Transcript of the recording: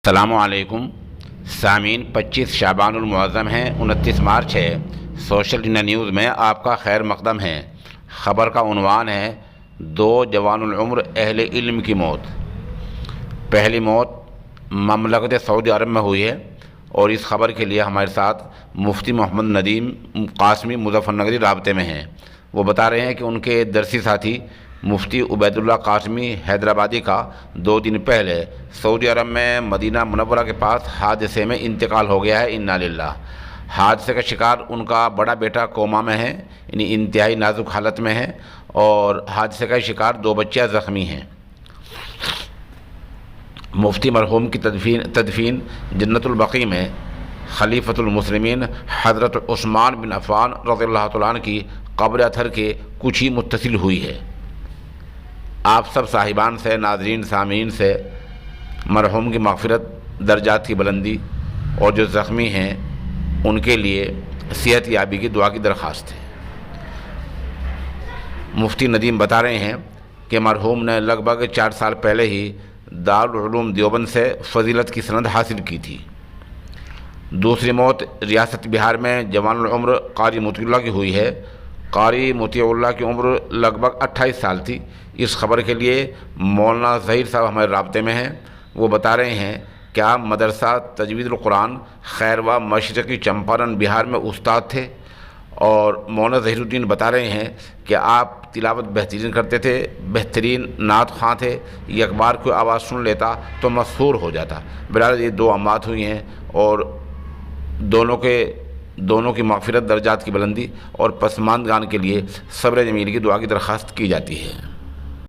अस्सलामुअलैकुम सामीन 25 शाबानुल मुअज़्ज़म है, 29 मार्च है। सोशल इंडिया न्यूज़ में आपका खैर मक़दम है। ख़बर का उन्वान है 2 जवानुल उम्र अहले इल्म की मौत। पहली मौत ममलकत सऊदी अरब में हुई है और इस खबर के लिए हमारे साथ मुफ्ती मोहम्मद नदीम कासमी मुज़फ़्फ़रनगरी राब्ते में हैं। वो बता रहे हैं कि उनके दरसी साथी मुफ्ती उबैदुल्लाह कासमी हैदराबादी का 2 दिन पहले सऊदी अरब में मदीना मुनव्वरा के पास हादसे में इंतकाल हो गया है। इन्ना लिल्लाह। हादसे का शिकार उनका बड़ा बेटा कोमा में है, यानी इंतहाई नाजुक हालत में है, और हादसे का शिकार 2 बच्चे ज़ख्मी हैं। मुफ्ती मरहूम की तदफीन जन्नतुल बक़ी में खलीफतुल मुस्लिमीन हज़रत उस्मान बिन अफ़्फ़ान रज़ियल्लाहु तआला अन्हु की क़ब्र अथर के कुछ ही मुत्तसिल हुई है। आप सब साहिबान से, नाज़रीन, सामीन से मरहूम की मग़फ़िरत, दर्जात की बुलंदी और जो ज़ख्मी हैं उनके लिए सेहत याबी की दुआ की दरख्वास्त है। मुफ्ती नदीम बता रहे हैं कि मरहूम ने लगभग 4 साल पहले ही दारुल उलूम देवबंद से फ़जीलत की सनद हासिल की थी। दूसरी मौत रियासत बिहार में जवानुल उम्र कारी मोतीउल्लाह की हुई है। कारी मोतीउल्लाह की उम्र लगभग 28 साल थी। इस खबर के लिए मौलाना ज़हीर साहब हमारे राब्ते में हैं। वो बता रहे हैं कि आप मदरसा तजवीज़ुल कुरान खैरवा मशरक़ी चंपारण बिहार में उस्ताद थे, और मौलाना ज़हीरुद्दीन बता रहे हैं कि आप तिलावत बेहतरीन करते थे, बेहतरीन नात ख़्वां थे। ये अखबार कोई आवाज़ सुन लेता तो मशहूर हो जाता। बहरहाल ये 2 अमात हुई हैं और दोनों की मग़फ़िरत, दर्जात की बुलंदी और पसमानदगान के लिए सब्र जमील की दुआ की दरख्वास्त की जाती है।